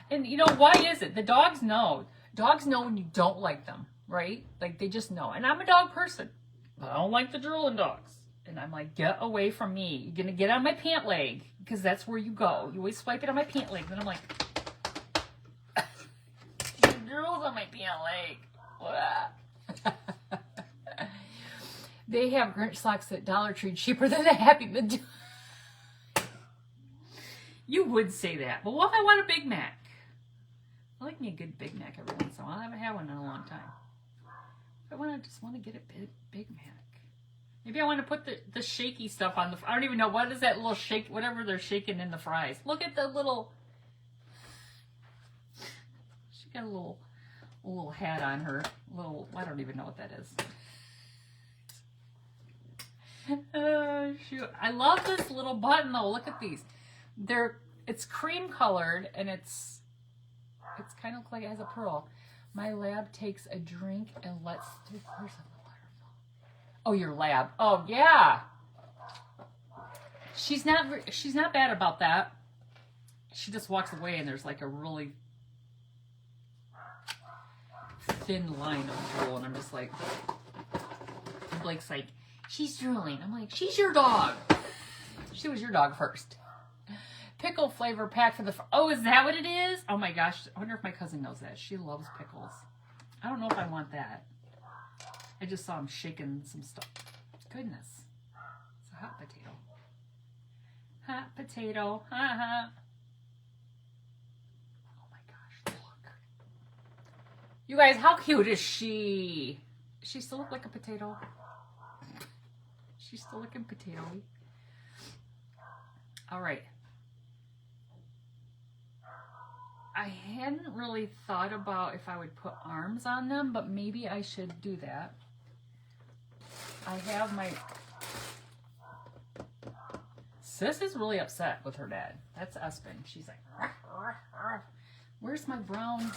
and you know, why is it? The dogs know. Dogs know when you don't like them, right? Like, they just know. And I'm a dog person. But I don't like the drooling dogs. And I'm like, get away from me. You're going to get on my pant leg. Because that's where you go. You always swipe it on my pant leg. Then I'm like, the drools on my pant leg. They have Grinch socks at Dollar Tree cheaper than the Happy Meal. You would say that. But what if I want a Big Mac? I like me a good Big Mac every once in a while. I haven't had one in a long time. I just want to get a Big Mac. Maybe I want to put the shaky stuff on the... I don't even know. What is that little shake... Whatever they're shaking in the fries. Look at the little... She got a little hat on her. I don't even know what that is. Shoot. I love this little button though. Look at these. It's cream colored and it's kind of like it has a pearl. My lab takes a drink and lets... Where's the water? Oh, your lab. Oh, yeah. She's not bad about that. She just walks away and there's like a really thin line of drool and I'm just like... And Blake's like, she's drooling. I'm like, she's your dog. She was your dog first. Pickle flavor pack for the... Oh, is that what it is? Oh my gosh. I wonder if my cousin knows that. She loves pickles. I don't know if I want that. I just saw him shaking some stuff. Goodness. It's a hot potato. Hot potato. Ha. Oh my gosh, look. You guys, how cute is she? Does she still look like a potato? She's still looking potato-y. All right. I hadn't really thought about if I would put arms on them, but maybe I should do that. I have my... Sis is really upset with her dad. That's Espen. She's like, ruff, ruff, ruff. Where's my brown...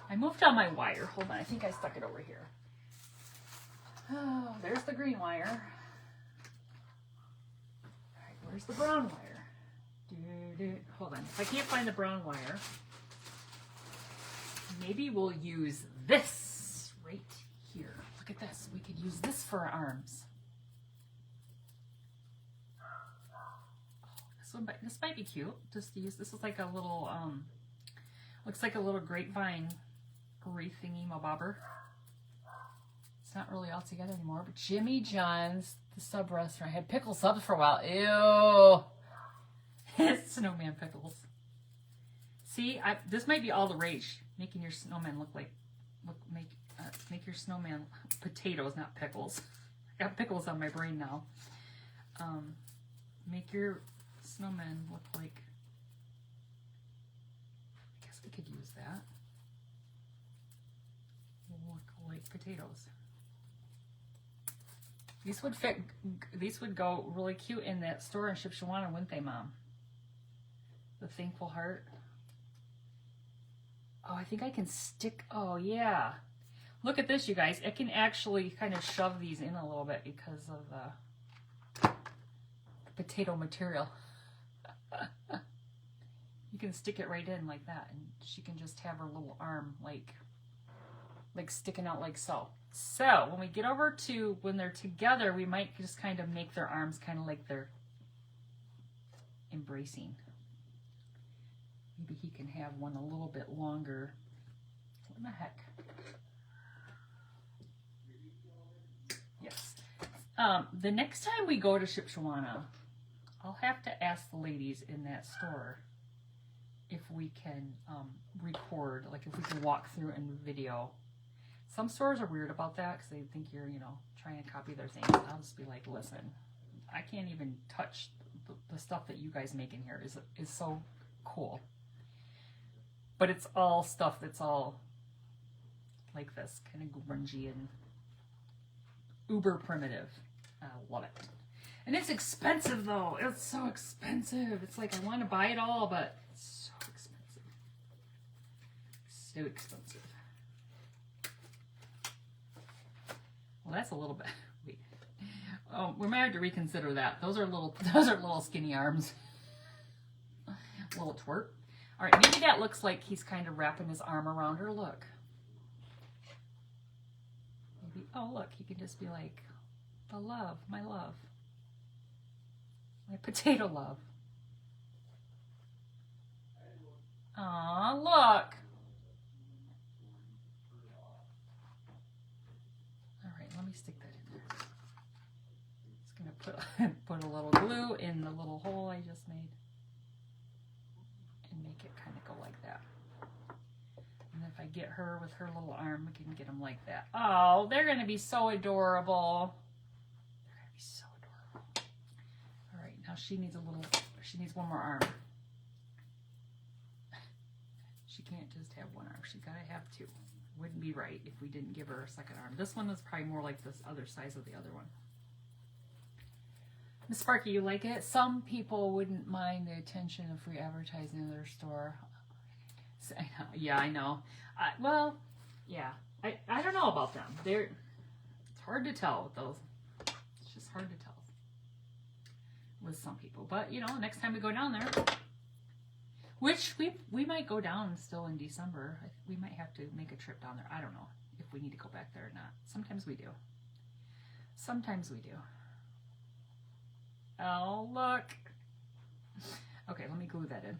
I moved on my wire. Hold on, I think I stuck it over here. Oh, there's the green wire. All right, where's the brown wire? Hold on. If I can't find the brown wire, maybe we'll use this right here. Look at this. We could use this for our arms. Oh, this might be cute. Just to use this is like a little looks like a little grapevine wreath thingy mabobber. It's not really all together anymore. But Jimmy John's, the sub restaurant, had pickle subs for a while. Ew. Snowman pickles. See, this might be all the rage. Making your snowman make your snowman potatoes, not pickles. I got pickles on my brain now. Make your snowman look like... I guess we could use that. Look like potatoes. These would fit. These would go really cute in that store in Shipshewana, wouldn't they, Mom? The thankful heart. Oh, I think I can stick. Oh, yeah. Look at this, you guys. I can actually kind of shove these in a little bit because of the potato material. You can stick it right in like that, and she can just have her little arm like sticking out like so. So when we get over to when they're together, we might just kind of make their arms kind of like they're embracing. Maybe he can have one a little bit longer. What the heck? Yes. The next time we go to Shipshewana, I'll have to ask the ladies in that store if we can record, like if we can walk through and video. Some stores are weird about that because they think you're, trying to copy their things. I'll just be like, listen, I can't even touch the stuff that you guys make in here is so cool. But it's all stuff that's all like this, kind of grungy and uber primitive. I love it. And it's expensive though. It's so expensive. It's like I want to buy it all, but it's so expensive. So expensive. Well, that's a little bit. Wait. Oh, we might have to reconsider that. Those are little skinny arms. Little twerp. All right, maybe that looks like he's kind of wrapping his arm around her. Look. Maybe. Oh, look. He can just be like, the love, my potato love. Aw, look. All right, let me stick that in there. Just gonna put a little glue in the little hole I just made. Make it kind of go like that. And if I get her with her little arm, we can get them like that. Oh, they're going to be so adorable. They're going to be so adorable. All right, now she needs one more arm. She can't just have one arm. She's got to have two. Wouldn't be right if we didn't give her a second arm. This one is probably more like this other size of the other one. Miss Sparky, you like it? Some people wouldn't mind the attention of free advertising in their store. Yeah, I know. Well, yeah. I don't know about them. It's hard to tell with those. It's just hard to tell with some people. But, you know, next time we go down there, which we might go down still in December. We might have to make a trip down there. I don't know if we need to go back there or not. Sometimes we do. Sometimes we do. Oh, look. Okay, let me glue that in.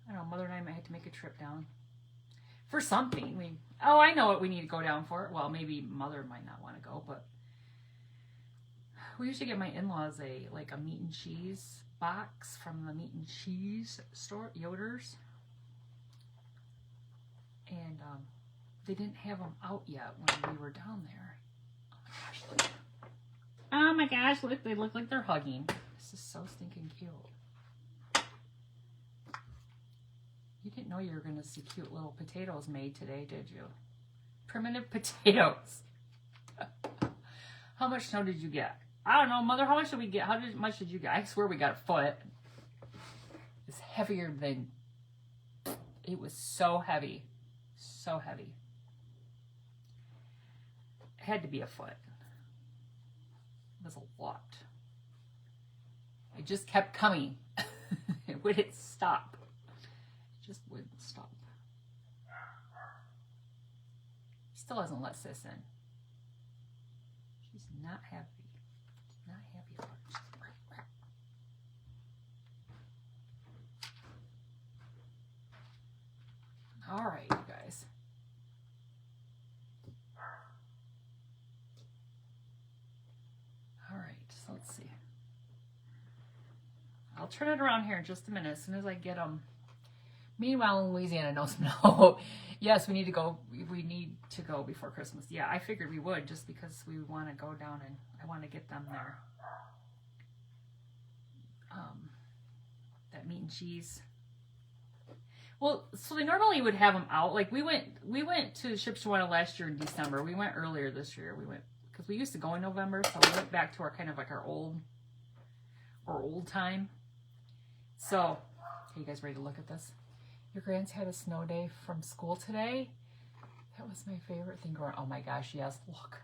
I don't know, Mother and I might have to make a trip down. For something. Oh, I know what we need to go down for. Well, maybe Mother might not want to go, but we usually get my in-laws a meat and cheese box from the meat and cheese store, Yoder's. And they didn't have them out yet when we were down there. Oh my gosh, look. Oh my gosh, look, they look like they're hugging. This is so stinking cute. You didn't know you were going to see cute little potatoes made today, did you? Primitive potatoes. How much snow did you get? I don't know, Mother, how much did we get? How much did you get? I swear we got a foot. It's heavier than... It was so heavy. So heavy. It had to be a foot. It was a lot. It just kept coming. It wouldn't stop. It just wouldn't stop. Still hasn't let Sis in. She's not happy. She's not happy about it. All right, you guys. All right, so let's see. I'll turn it around here in just a minute as soon as I get them. Meanwhile, in Louisiana, no snow. Yes, we need to go. We need to go before Christmas. Yeah, I figured we would just because we want to go down and I want to get them there. That meat and cheese. Well, so they normally would have them out. Like we went to Shipshewana last year in December. We went earlier this year. We went because we used to go in November, so we went back to our kind of like our old time. So, are you guys ready to look at this? Your grands had a snow day from school today. That was my favorite thing going. Oh my gosh, yes, look.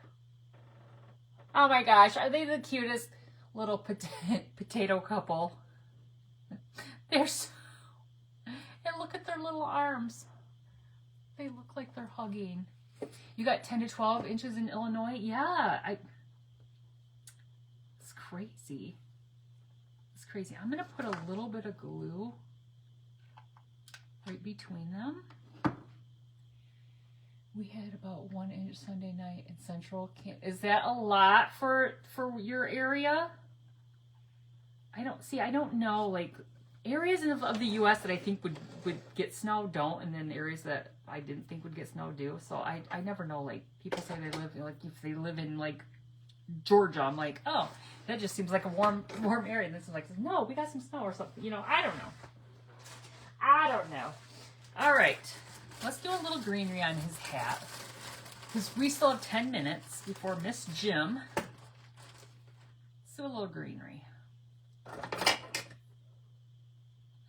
Oh my gosh, are they the cutest little potato couple? They're so... And look at their little arms. They look like they're hugging. You got 10 to 12 inches in Illinois? Yeah. It's crazy. It's crazy. I'm going to put a little bit of glue right between them. We had about 1 inch Sunday night in Central. Is that a lot for your area? I don't know, like areas of the U.S. that I think would get snow don't, and then areas that I didn't think would get snow do. So I never know. Like people say they live like if they live in like Georgia, I'm like, oh, that just seems like a warm area. And this is like, no, we got some snow or something. You know, I don't know. All right. let's do a little greenery on his hat. Because we still have 10 minutes before Miss Jim. Let's do a little greenery.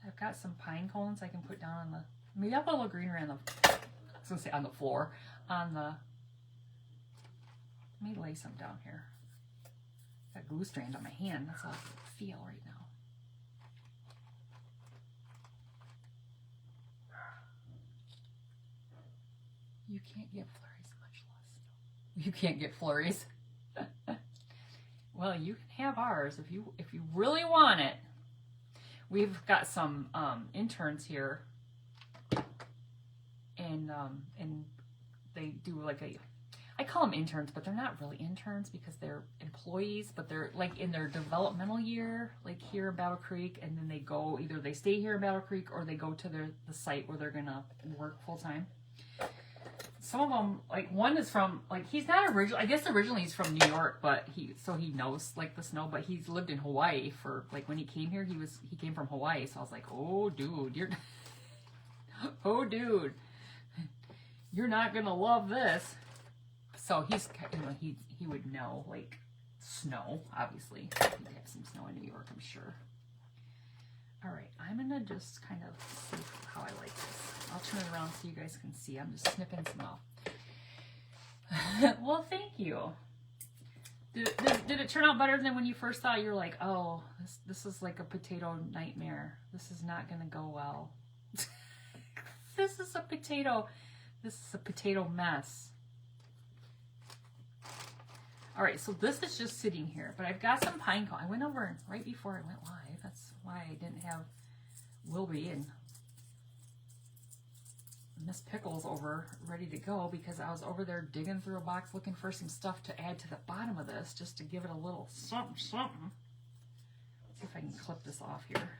I've got some pine cones I can put down on the, maybe I'll put a little greenery on the, I was going to say on the floor, on the, let me lay some down here. Got glue strand on my hand, that's how I feel right now. You can't get flurries, much less. You can't get flurries. Well, you can have ours if you really want it. We've got some interns here, and they do like a, I call them interns, but they're not really interns because they're employees, but they're like in their developmental year, like here in Battle Creek, and then they go, either they stay here in Battle Creek or they go to the site where they're gonna work full time. Some of them, like one is from, like he's not original, I guess originally he's from New York, but he knows like the snow, but he's lived in Hawaii for, like when he came here, he came from Hawaii, so I was like, oh dude, you're not gonna love this. So he's, you know, he would know like snow, obviously. He'd have some snow in New York, I'm sure. All right, I'm gonna just kind of see how I like this. I'll turn it around so you guys can see. I'm just snipping some off. Well, thank you. Did it turn out better than when you first thought? You're like, oh, this is like a potato nightmare. This is not gonna go well. This is a potato mess. All right, so this is just sitting here, but I've got some pine cone. I went over right before I went live. That's why I didn't have Wilby and Miss Pickles over ready to go, because I was over there digging through a box looking for some stuff to add to the bottom of this just to give it a little something, something. Let's see if I can clip this off here.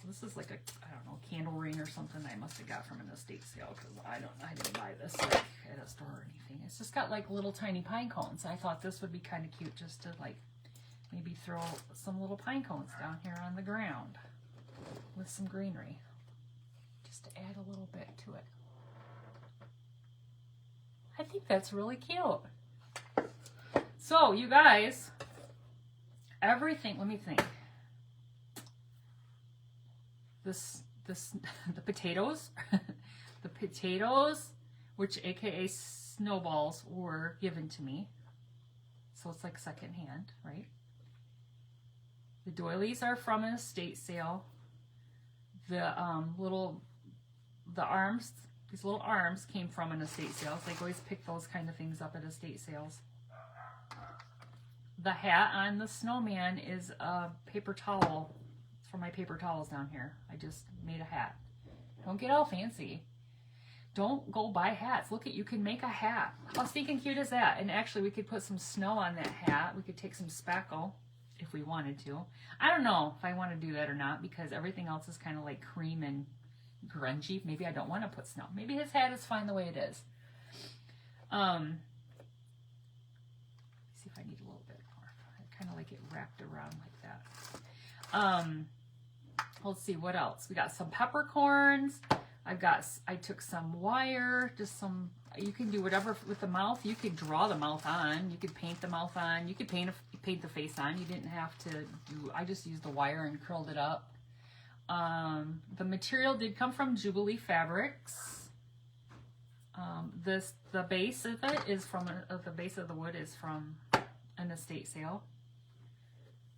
So this is like a, I don't know, candle ring or something I must have got from an estate sale, because I didn't buy this like at a store or anything. It's just got like little tiny pine cones. I thought this would be kind of cute just to like maybe throw some little pine cones down here on the ground with some greenery, just to add a little bit to it. I think that's really cute. So you guys, everything, let me think. The potatoes, the potatoes, which AKA snowballs, were given to me. So it's like secondhand, right? The doilies are from an estate sale. The arms, these little arms came from an estate sale. So I always pick those kind of things up at estate sales. The hat on the snowman is a paper towel. It's for my paper towels down here. I just made a hat. Don't get all fancy. Don't go buy hats. Look, you can make a hat. How stinking cute is that? And actually we could put some snow on that hat. We could take some spackle if we wanted to. I don't know if I want to do that or not, because everything else is kind of like cream and grungy. Maybe I don't want to put snow. Maybe his hat is fine the way it is. See if I need a little bit more. I kind of like it wrapped around like that. Let's see what else. We got some peppercorns. I took some wire, just some, you can do whatever with the mouth. You could draw the mouth on. You could paint the mouth on. You could paint the face on. You didn't have to do, I just used the wire and curled it up. The material did come from Jubilee Fabrics. The base of it is from, the base of the wood is from an estate sale.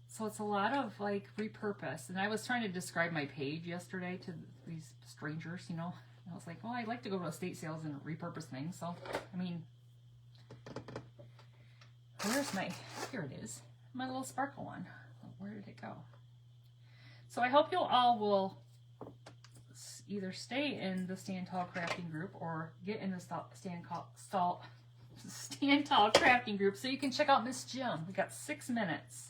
So it's a lot of like repurpose. And I was trying to describe my page yesterday to these strangers, you know. I was like, well, I'd like to go to estate sales and repurpose things. So, I mean, where's my, here it is, my little sparkle one. Where did it go? So I hope you all will either stay in the Stand Tall Crafting group or get in the Stand Tall Crafting group so you can check out Miss Jim. We got 6 minutes.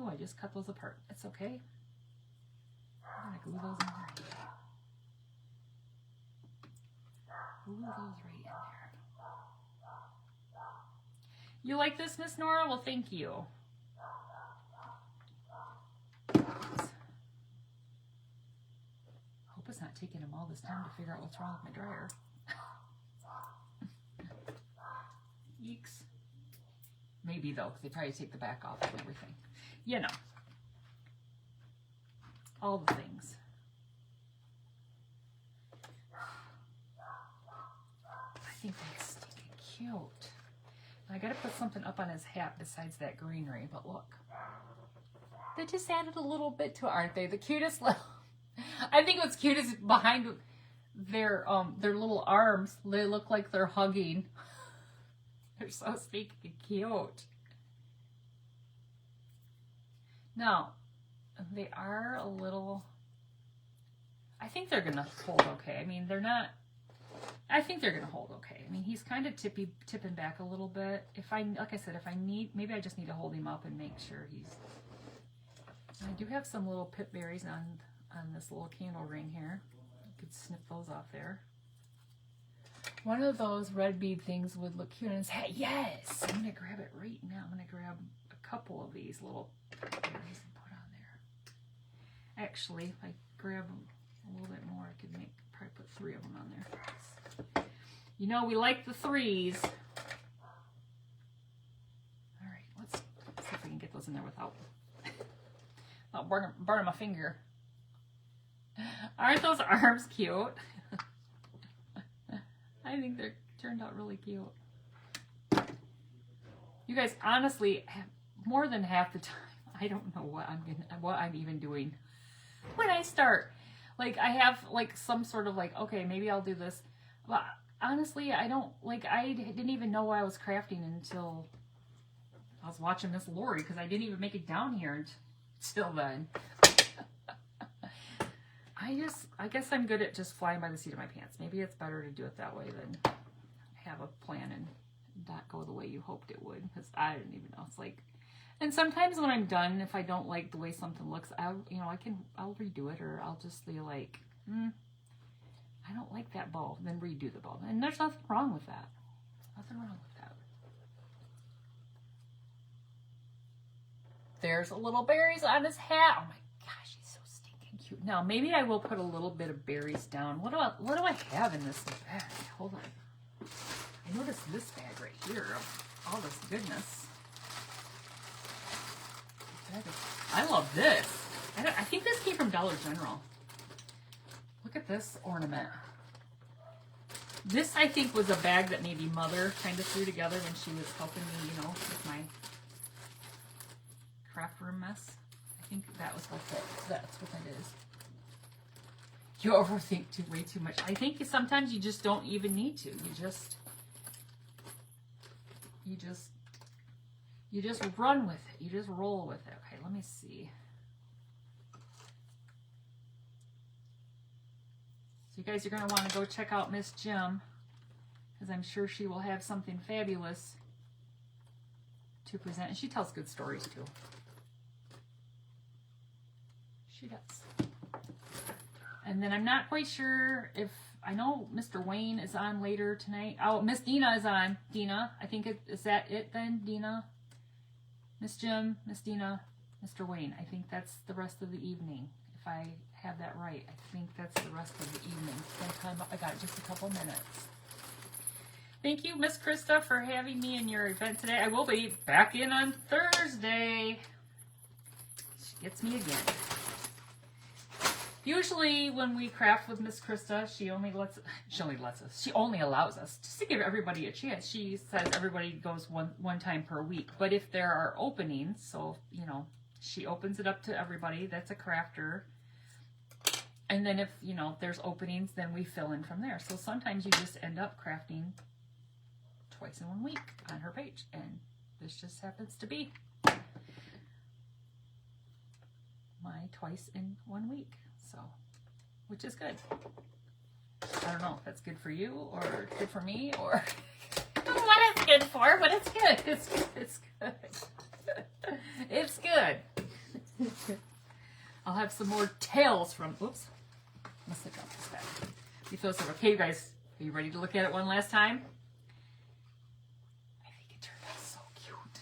Oh, I just cut those apart. It's okay. I'm gonna glue those in there. Glue those right in there. You like this, Miss Nora? Well, thank you. Hope it's it's not taking them all this time to figure out what's wrong with my dryer. Eeks. Maybe though, they probably take the back off and everything. You know. All the things. I think that's stinking cute. I gotta put something up on his hat besides that greenery, but look. They just added a little bit to it, aren't they? The cutest little... I think what's cute is behind their little arms, they look like they're hugging. They're so stinking cute. Now, they are a little... I think they're gonna hold okay. I mean, they're not... I think they're gonna hold okay. I mean, he's kind of tipping back a little bit. Like I said, if I need, maybe I just need to hold him up and make sure he's... I do have some little pip berries on this little candle ring here. You could snip those off there. One of those red bead things would look cute in his hat. Yes! I'm gonna grab it right now. I'm gonna grab a couple of these little pip berries and put on there. Actually, if I grab them a little bit more, I could probably put 3 of them on there. You know, we like the 3s. All right, let's see if we can get those in there without burning my finger. Aren't those arms cute? I think they're turned out really cute. You guys, honestly, more than half the time, I don't know what I'm even doing when I start. Like, I have like some sort of like, okay, maybe I'll do this. But honestly, I didn't even know what I was crafting until I was watching Miss Lori, because I didn't even make it down here until then. I guess I'm good at just flying by the seat of my pants. Maybe it's better to do it that way than have a plan and not go the way you hoped it would, because I didn't even know. It's like, and sometimes when I'm done, if I don't like the way something looks, I'll redo it, or I'll just be like, I don't like that bow, then redo the bow. And there's nothing wrong with that. Nothing wrong with that. There's a little berries on his hat. Oh my gosh, he's so stinking cute. Now, maybe I will put a little bit of berries down. What do I have in this bag? Hold on. I noticed this bag right here of all this goodness. I love this. I think this came from Dollar General. Look at this ornament. This, I think, was a bag that maybe Mother kind of threw together when she was helping me, you know, with my craft room mess. I think that's what that is. You overthink way too much. I think sometimes you just don't even need to. You just run with it. You just roll with it. Okay, let me see. So you guys are going to want to go check out Miss Jim, because I'm sure she will have something fabulous to present. And she tells good stories too. She does. And then I'm not quite sure if, I know Mr. Wayne is on later tonight. Oh, Miss Dina is on. Dina, I think is that it then, Dina? Miss Jim, Miss Dina, Mr. Wayne. I think that's the rest of the evening. If I have that right, I think that's the rest of the evening. I got just a couple minutes. Thank you, Miss Krista, for having me in your event today. I will be back in on Thursday. She gets me again. Usually when we craft with Miss Krista, she only allows us just to give everybody a chance. She says everybody goes one time per week. But if there are openings, so, you know, she opens it up to everybody that's a crafter. And then if, you know, there's openings, then we fill in from there. So sometimes you just end up crafting twice in 1 week on her page. And this just happens to be my twice in 1 week. So, which is good. I don't know if that's good for you or good for me or what it's good for, but it's good. It's good. It's good. It's good. I'll have some more tails from, oops, must have dropped this back. You throw some, okay, you guys, are you ready to look at it one last time? I think it turned out so cute.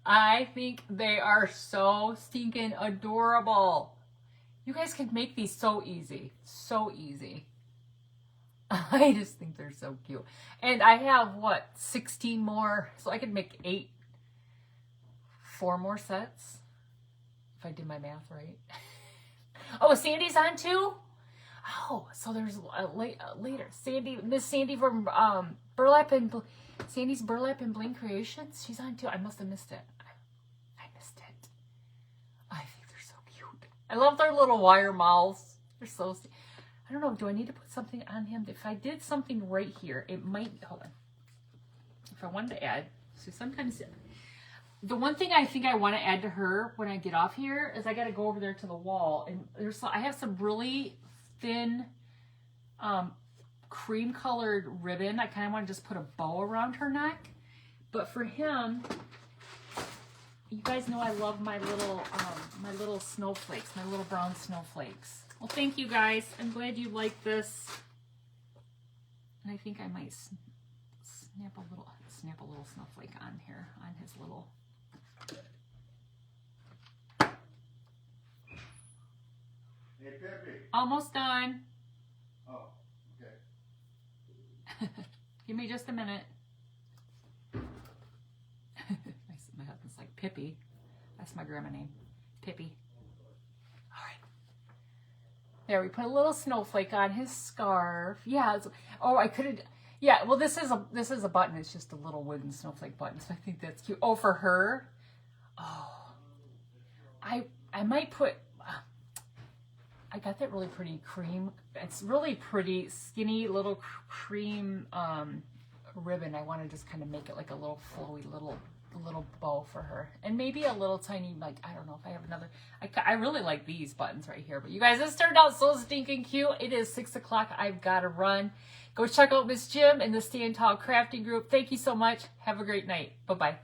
I think they are so stinking adorable. You guys can make these so easy. So easy. I just think they're so cute. And I have, what, 16 more? So I could make 4 more sets. If I did my math right. Oh, Sandy's on too? Oh, so there's later. Miss Sandy from Sandy's Burlap and Bling Creations. She's on too. I must have missed it. I missed it. I think they're so cute. I love their little wire mouths. They're so. I don't know. Do I need to put something on him? If I did something right here, it might. Hold on. If I wanted to add, so sometimes the one thing I think I want to add to her when I get off here is I got to go over there to the wall, and I have some really thin cream colored ribbon. I kind of want to just put a bow around her neck. But for him, you guys know I love my little snowflakes, my little brown snowflakes. Well, thank you guys. I'm glad you like this. And I think I might snap a little snowflake on here, on his little. Hey, Pepe. Almost done. Oh, okay. Give me just a minute. My husband's like, Pippi. That's my grandma name. Pippi. All right. There, we put a little snowflake on his scarf. Yeah. Oh, I could have. Yeah. Well, this is a button. It's just a little wooden snowflake button. So I think that's cute. Oh, for her. Oh, I might put. I got that really pretty cream. It's really pretty skinny little cream ribbon. I want to just kind of make it like a little flowy little bow for her, and maybe a little tiny, like, I don't know if I have another. I really like these buttons right here. But you guys, this turned out so stinking cute. It is 6 o'clock. I've got to run. Go check out Miss Jim and the Stand Tall Crafting Group. Thank you so much. Have a great night. Bye bye.